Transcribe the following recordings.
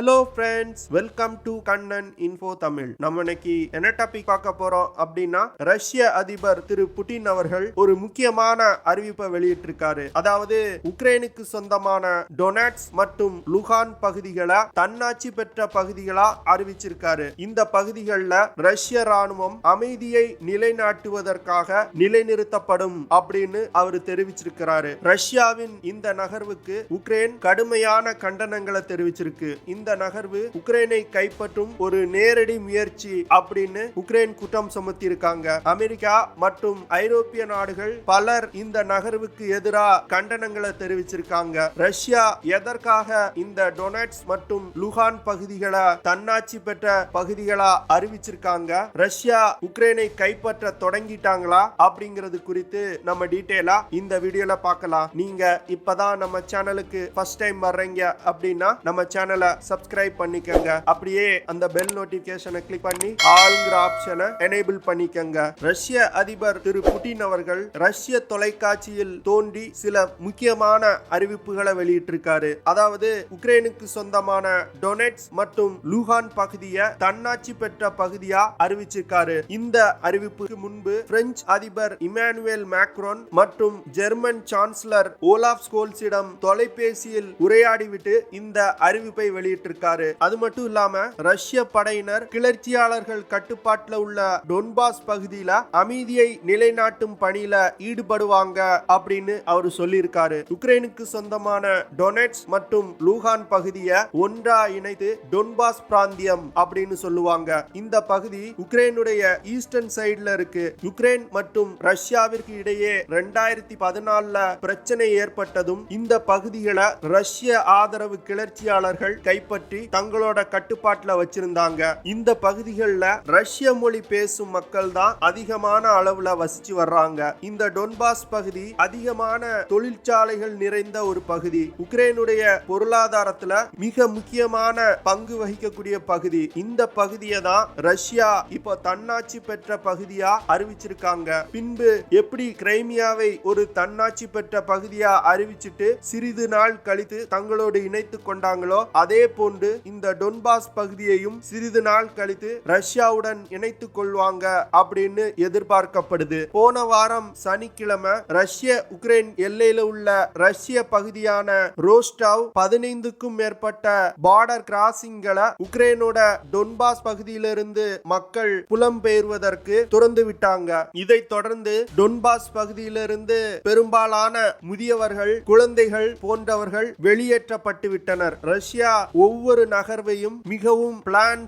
Hello friends, welcome to Kannan info Tamil. நம்ம இன்னைக்கு என்ன டாபிக் பார்க்க போறோம் அப்படின்னா, ரஷ்ய அதிபர் திரு புட்டின் அவர்கள் ஒரு முக்கியமான அறிவிப்பை வெளியிட்டிருக்காரு. அதாவது உக்ரைனுக்கு சொந்தமான டொனட்ஸ் மற்றும் லுகான் பகுதிகளை தன்னாட்சி பெற்ற பகுதிகளா அறிவிச்சிருக்காரு. இந்த பகுதிகளில் ரஷ்ய ராணுவம் அமைதியை நிலைநாட்டுவதற்காக நிலைநிறுத்தப்படும் அப்படின்னு அவர் தெரிவிச்சிருக்கிறாரு. ரஷ்யாவின் இந்த நகர்வுக்கு உக்ரைன் கடுமையான கண்டனங்களை தெரிவிச்சிருக்கு. இந்த நகர்வு உக்ரைனை கைப்பற்றும் ஒரு நேரடி முயற்சி அப்படின்னு உக்ரைன் குற்றம் சுமத்தி இருக்காங்க. அமெரிக்கா மற்றும் ஐரோப்பிய நாடுகள் பலர் இந்த நகர்வுக்கு எதிராக கண்டனங்களை தெரிவிச்சிருக்காங்க. ரஷ்யா எதற்காக இந்த டொனட்ஸ் மற்றும் லுகான் பகுதிகளை தன்னாட்சி பெற்ற பகுதிகளா அறிவிச்சிருக்காங்க, ரஷ்யா உக்ரைனை கைப்பற்ற தொடங்கிட்டாங்களா அப்படிங்கிறது குறித்து நம்ம டீடைலா இந்த வீடியோல பார்க்கலாம். நீங்க இப்பதான் நம்ம சேனலுக்கு ஃபர்ஸ்ட் டைம் வர்றீங்க அப்படின்னா நம்ம சேனலை சப்ஸ்கிரைப் பண்ணிக்கங்க. அப்படியே அந்த பெல் நோட்டிபிகேஷனை கிளிக் பண்ணி ஆல்ங்கிற ஆப்ஷனை எனேபிள் பண்ணிக்கங்க. ரஷ்ய அதிபர் திரு புட்டின் அவர்கள் ரஷ்ய தொலைக்காட்சியில் தோன்றி சில முக்கியமான அறிவிப்புகளை வெளியிட்டிருக்காரு. அதாவது உக்ரைனுக்கு சொந்தமான டொனெட்ஸ் மற்றும் லுகான் பகுதியை தன்னாட்சி பெற்ற பகுதியா அறிவிச்சிருக்காரு. இந்த அறிவிப்புக்கு முன்பு பிரெஞ்சு அதிபர் இமானுவேல் மேக்ரோன் மற்றும் ஜெர்மன் சான்சலர் ஓலாஃப் ஸ்கோல்ஸிடம் தொலைபேசியில் உரையாடிவிட்டு இந்த அறிவிப்பை வெளியிட்டிருக்காரு. அது மட்டும் இல்லாம ரஷ்ய படையினர் கிளர்ச்சியாளர்கள் கட்டுப்பாட்டுல உள்ள டொன்பாஸ் பகுதியில அமைதியை நிலைநாட்டும் பணியில ஈடுபடுவாங்க அப்படின்னு அவர் சொல்லியிருக்காரு. உக்ரைனுக்கு சொந்தமான டொனெட்ஸ் மற்றும் லூகான் பகுதியை ஒன்றா இணைத்து டொன்பாஸ் பிராந்தியம் அப்படின்னு சொல்லுவாங்க. இந்த பகுதி உக்ரைனுடைய ஈஸ்டர்ன் சைடுல இருக்கு. உக்ரைன் மற்றும் ரஷ்யாவிற்கு இடையே 2014 பிரச்சனை ஏற்பட்டதும் இந்த பகுதிகளை ரஷ்ய ஆதரவு கிளர்ச்சியாளர்கள் கைப்பற்றி தங்களோட கட்டுப்பாட்டுல வச்சிருந்தாங்க. இந்த பகுதிகளில் ரஷ்ய மொழி பேசும் மக்கள் தான் அதிகமான அளவுல வசிச்சு வர்றாங்க. இந்த டொன்பாஸ் பகுதி அதிகமான தொழிற்சாலைகள் நிறைந்த ஒரு பகுதி. உக்ரைனுடைய பொருளாதாரத்துல மிக முக்கியமான பங்கு வகிக்கக்கூடிய பகுதி. இந்த பகுதியை தான் ரஷ்யா இப்போ தன்னாட்சி பெற்ற பகுதியா அறிவிச்சிருக்காங்க. பின்பு எப்படி கிரைமியாவை ஒரு தன்னாட்சி பெற்ற பகுதியா அறிவிச்சிட்டு சிறிது நாள் கழித்து தங்களோடு இணைத்துக் கொண்டாங்களோ, அதே போன்று இந்த டொன்பாஸ் பகுதியையும் சிறிது நாள் கழித்து ரஷ்யாவுடன் இணைத்துக் கொள்வாங்க அப்படின்னு எதிர்பார்க்கப்படுது. போன வாரம் சனிக்கிழமை ரஷ்ய உக்ரைன் எல்லையில உள்ள ரஷ்ய பகுதியான ரோஸ்டாவ் 15க்கும் மேற்பட்ட பார்டர் கிராசிங்களை உக்ரைனோட டொன்பாஸ் பகுதியிலிருந்து மக்கள் புலம்பெயர்வதற்கு திறந்து விட்டாங்க. இதை தொடர்ந்து டொன்பாஸ் பகுதியிலிருந்து பெரும்பாலான முதியவர்கள், குழந்தைகள் போன்றவர்கள் வெளியேற்றப்பட்டு விட்டனர். ரஷ்யா ஒவ்வொரு நகர்வையும் மிகவும் பிளான்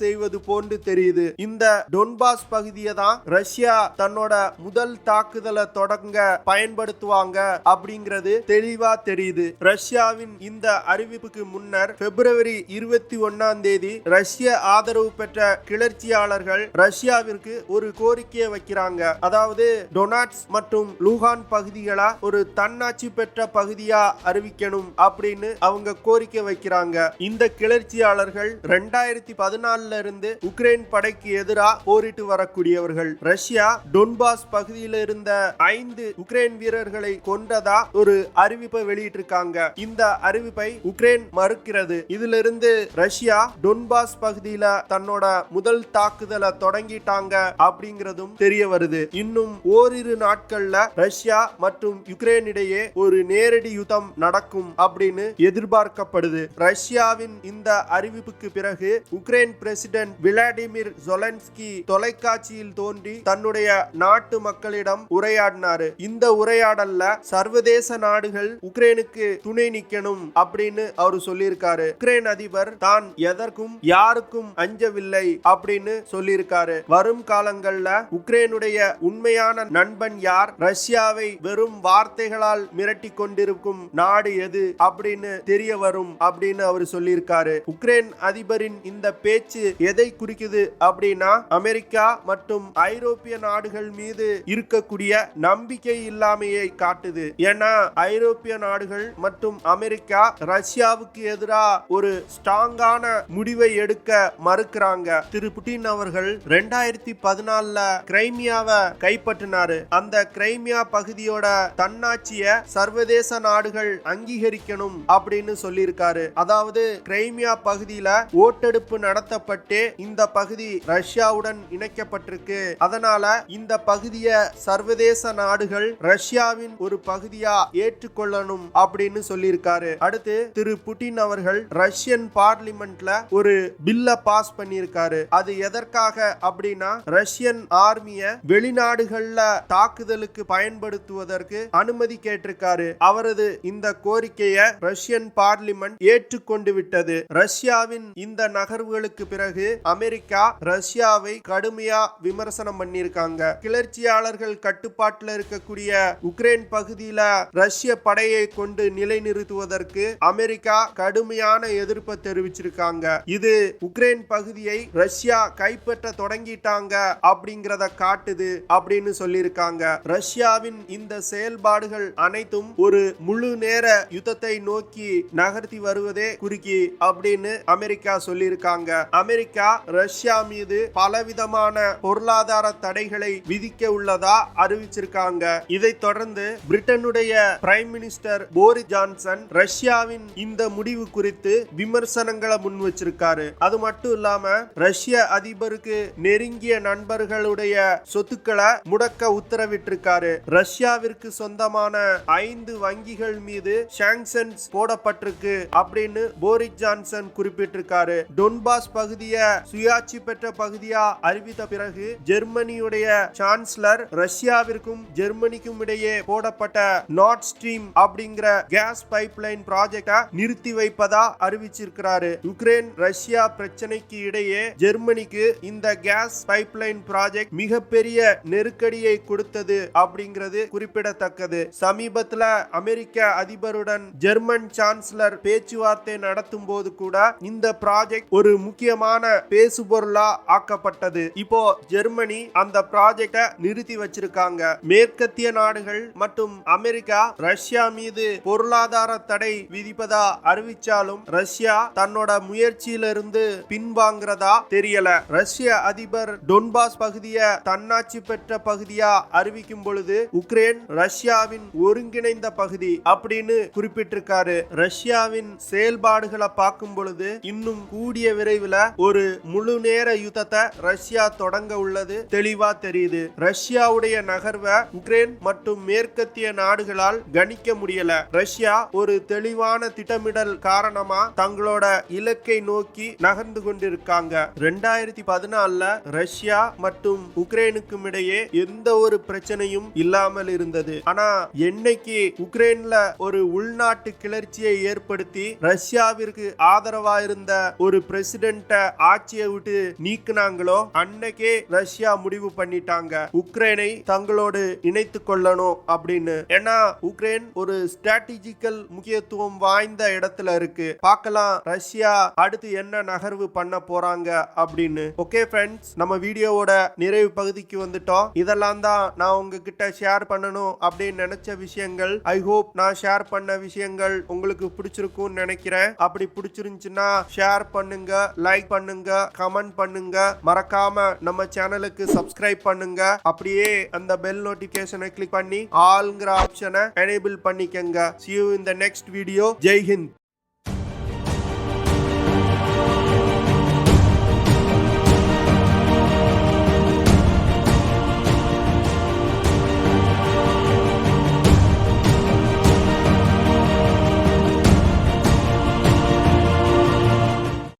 செய்வது போன்று தெரியுது. இந்த டொன்பாஸ் பகுதியை தான் ரஷ்யா தன்னோட முதல் தாக்குதலை தொடங்க பயன்படுத்துவாங்க அப்படிங்கிறது தெளிவா தெரியுது. ரஷ்யாவின் இந்த அறிவிப்புக்கு முன்னர் பிப்ரவரி 21 ரஷ்ய ஆதரவு பெற்ற கிளர்ச்சியாளர்கள் ரஷ்யாவிற்கு ஒரு கோரிக்கையை வைக்கிறாங்க. அதாவது டொனாட்ஸ் மற்றும் லூகான் பகுதிகளா ஒரு தன்னாட்சி பெற்ற பகுதியா அறிவிக்கணும் அப்படின்னு அவங்க கோரிக்கை வைக்கிறாங்க. இந்த கிளர்ச்சியாளர்கள் 2014 இருந்து உக்ரைன் படைக்கு எதிராக போரிட்டு வரக்கூடியவர்கள். ரஷ்யா டொன்பாஸ் பகுதியில் இருந்த 5 உக்ரைன் வீரர்களை கொன்றதா ஒரு அறிவிப்பை வெளியிட்டிருக்காங்க. இந்த அறிவிப்பை உக்ரைன் மறுக்கிறது. இதிலிருந்து ரஷ்யா டொன்பாஸ் பகுதியில தன்னோட முதல் தாக்குதலை தொடங்கிட்டாங்க அப்படிங்கிறதும் தெரிய வருது. இன்னும் ஓரிரு நாட்கள்ல ரஷ்யா மற்றும் யுக்ரைன் இடையே ஒரு நேரடி யுத்தம் நடக்கும் அப்படின்னு எதிர்பார்க்கப்படுது. ரஷ்யாவின் இந்த அறிவிப்புக்கு பிறகு உக்ரைன் பிரசிடென்ட் விளாடிமிர் ஜெலன்ஸ்கி தொலைக்காட்சியில் தோன்றி தன்னுடைய நாட்டு மக்களிடம் உரையாடினாரு. இந்த உரையாடல்ல சர்வதேச நாடுகள் உக்ரைனுக்கு துணை நிக்கணும் அப்படின்னு அவர் சொல்லியிருக்காரு. உக்ரைன் அதிபர் தான் எதற்கும் யாருக்கும் அஞ்சவில்லை அப்படின்னு சொல்லியிருக்காரு. வரும் காலங்கள்ல உக்ரைனுடைய உண்மையான நண்பன் யார், ரஷ்யாவை வெறும் வார்த்தைகளால் மிரட்டி கொண்டிருக்கும் நாடு எது அப்படின்னு தெரிய வரும் அப்படின்னு அவர் சொல்லியிருக்காரு. உக்ரைன் அதிபரின் இந்த பேச்சு எதை குறிக்குது அப்படின்னா, அமெரிக்கா மற்றும் ஐரோப்பிய நாடுகள் மீது இருக்கக்கூடிய நம்பிக்கை இல்லாமையை காட்டுது. ஏன்னா ஐரோப்பிய நாடுகள் மற்றும் அமெரிக்கா ரஷ்யாவுக்கு எதிராக ஒரு ஸ்ட்ராங்கான முடிவை எடுக்க மறுக்கிறாங்க. திரு புட்டின் அவர்கள் 2014 கிரைமியாவை கைப்பற்றினாரு. அந்த கிரைமியா பகுதியோட தன்னாட்சிய சர்வதேச நாடுகள் அங்கீகரிக்கணும் அப்படின்னு சொல்லியிருக்காரு. அதாவது கிரைமியா பகுதியில ஓட்டெடுப்பு நடத்தப்பட்டு இந்த பகுதி ரஷ்யாவுடன் இணைக்கப்பட்டிருக்கு. அதனால இந்த பகுதியை சர்வதேச நாடுகள் ரஷ்யாவின் ஒரு பகுதியா ஏற்றுக்கொள்ளணும் அப்படின்னு சொல்லியிருக்காரு. அடுத்து திரு புட்டின் அவர்கள் ரஷ்யன் பார்லிமெண்ட்ல ஒரு பில்ல பாஸ் பண்ணியிருக்காரு. அது எதற்காக அப்படின்னா ரஷ்யன் ஆர்மிய வெளிநாடுகள்ல தாக்குதலுக்கு பயன்படுத்துவதற்கு அனுமதி கேட்டிருக்காரு. அவரது இந்த கோரிக்கையை ரஷ்யன் பார்லிமெண்ட் ஏற்றுக்கொண்டு விட்டது. ரஷ்யாவின் இந்த நகர்வுகளுக்கு பிறகு அமெரிக்கா ரஷ்யாவை கடுமையா விமர்சனம் பண்ணியிருக்காங்க. கிளர்ச்சியாளர்கள் கட்டுப்பாட்டில் இருக்கக்கூடிய உக்ரைன் பகுதியில ரஷ்ய படையை கொண்டு நிலைநிறுத்துவதற்கு அமெரிக்கா கடுமையான எதிர்ப்பை தெரிவிச்சிருக்காங்க. இது உக்ரைன் பகுதியை ரஷ்யா கைப்பற்ற தொடங்கிட்டாங்க அப்படிங்கறத காட்டுது அப்படின்னு சொல்லியிருக்காங்க. ரஷ்யாவின் இந்த செயல்பாடுகள் அனைத்தும் ஒரு முழு நேர யுத்தத்தை நோக்கி நகர்த்தி வருவதே குறிக்கி அப்படின்னு அமெரிக்கா சொல்லியிருக்காங்க. அமெரிக்கா ரஷ்யா மீது பலவிதமான பொருளாதார தடைகளை விதிக்க உள்ளதா அறிவிச்சிருக்காங்க. இதைத் தொடர்ந்து பிரிட்டனுடைய பிரைம் மினிஸ்டர் போரிஸ் ஜான்சன் ரஷ்யாவின் இந்த முடிவு குறித்து விமர்சனங்களை முன் வச்சிருக்காரு. அது மட்டும் இல்லாம ரஷ்ய அதிபருக்கு நெருங்கிய நண்பர்களுடைய சொத்துக்களை முடக்க உத்தரவிட்டிருக்காரு. ரஷ்யாவிற்கு சொந்தமான 5 வங்கிகள் மீது சாங்ஷன்ஸ் போடப்பட்டிருக்கு அப்படின்னு போரிஸ் ஜான்சன் குறிப்பிட்டிருக்காரு. டொன்பாஸ் பகுதியை சுயாட்சி பெற்ற பகுதியா அறிவித்த பிறகு ஜெர்மனியுடைய சான்சலர் ரஷ்யாவிற்கும் ஜெர்மனிக்கும் இடையே போடப்பட்ட நார்த் ஸ்ட்ரீம் அப்படிங்கிற கேஸ் பைப்லைன் ப்ராஜெக்டை நிறுத்தி வைப்பதா அறிவிச்சிருக்கிறாரு. உக்ரைன் ரஷ்யா பிரச்சனைக்கு இடையே ஜெர்மனிக்கு இந்த கேஸ் பைப்லைன் ப்ராஜெக்ட் மிகப்பெரிய நெருக்கடியை கொடுத்தது அப்படிங்கிறது குறிப்பிடத்தக்கது. சமீபத்தில் அமெரிக்க அதிபருடன் ஜெர்மன் சான்சலர் பேச்சுவார்த்தை நடத்தும் போது கூட இந்த ப்ராஜெக்ட் ஒரு முக்கியமான பேசுபொருளா ஆக்கப்பட்டது. இப்போ ஜெர்மனி அந்த ப்ராஜெக்டை நிறுத்தி வச்சிருக்காங்க. மேற்கத்திய நாடுகள் மற்றும் அமெரிக்கா ரஷ்யா மீது பொருளாதார தடை விதிப்பதா அறிவிச்சாலும் ரஷ்யா தன்னோட முயற்சியிலிருந்து பின்வாங்கிறதா தெரியல. ரஷ்ய அதிபர் டொன்பாஸ் பகுதியை தன்னாட்சி பெற்ற பகுதியா அறிவிக்கும் பொழுது உக்ரைன் ரஷ்யாவின் ஒருங்கிணைந்த பகுதி அப்படின்னு குறிப்பிட்டிருக்காரு. ரஷ்யாவின் செயல்பாடுகளை பார்க்கும் பொழுது இன்னும் கூடிய விரைவில் ஒரு முழு நேர யுத்தத்தை ரஷ்யா தொடங்க உள்ளது தெளிவா தெரியுது. ரஷ்யாவுடைய நகர்வை உக்ரைன் மற்றும் மேற்கத்திய நாடுகளால் கணிக்க முடியல. ரஷ்யா ஒரு தெளிவான திட்டமிடல் காரணமா தங்களோட இலக்கை நோக்கி நகர்ந்து கொண்டிருக்காங்க. 2014 ரஷ்யா மற்றும் உக்ரைனுக்கும் இடையே எந்த ஒரு பிரச்சனையும் இல்லாமல் இருந்தது. ஆனா என்னைக்கு உக்ரைன்ல ஒரு உள்நாட்டு கிளர்ச்சியை ஏற்படுத்தி ரஷ்யாவிற்கு ஆதரவா இருந்த ஒரு பிரசிடென்ட ஆட்சியை விட்டு நீக்கினாங்களோ அன்னைக்கே ரஷ்யா முடிவு பண்ணிட்டாங்க உக்ரைனை தங்களோடு இணைத்துக் கொள்ளணும் அப்படின்னு. ஏன்னா உக்ரைன் ஒரு ஸ்ட்ராட்டஜிக்கல் முக்கியத்துவம் வாய்ந்த இடத்துல இருக்கு. பார்க்கலாம் ரஷ்யா அடுத்து என்ன நகர்வு பண்ண போறாங்க அப்படின்னு. ஓகே ஃப்ரெண்ட்ஸ், நம்ம வீடியோவோட நிறைவு பகுதிக்கு வந்துட்டோம். இதெல்லாம் தான் நான் உங்ககிட்ட ஷேர் பண்ணணும் அப்படின்னு நினைச்ச விஷயங்கள். ஐ ஹோப் நான் ஷேர் பண்ண விஷயங்கள் உங்களுக்கு பிடிச்சிருக்கும்னு நினைக்கிறேன். அப்படி பிடிச்சிருந்துச்சுன்னா ஷேர் பண்ணுங்க, லைக் பண்ணுங்க, கமெண்ட் பண்ணுங்க. மறக்காம நம்ம சேனலுக்கு சப்ஸ்கிரைப் பண்ணுங்க. அப்படியே அந்த பெல் நோட்டிபிகேஷனை கிளிக் பண்ணி ஆல்ங்கிற ஆப்ஷனை எனேபிள் பண்ணிக்கங்க. See you in the next video. Jai Hind.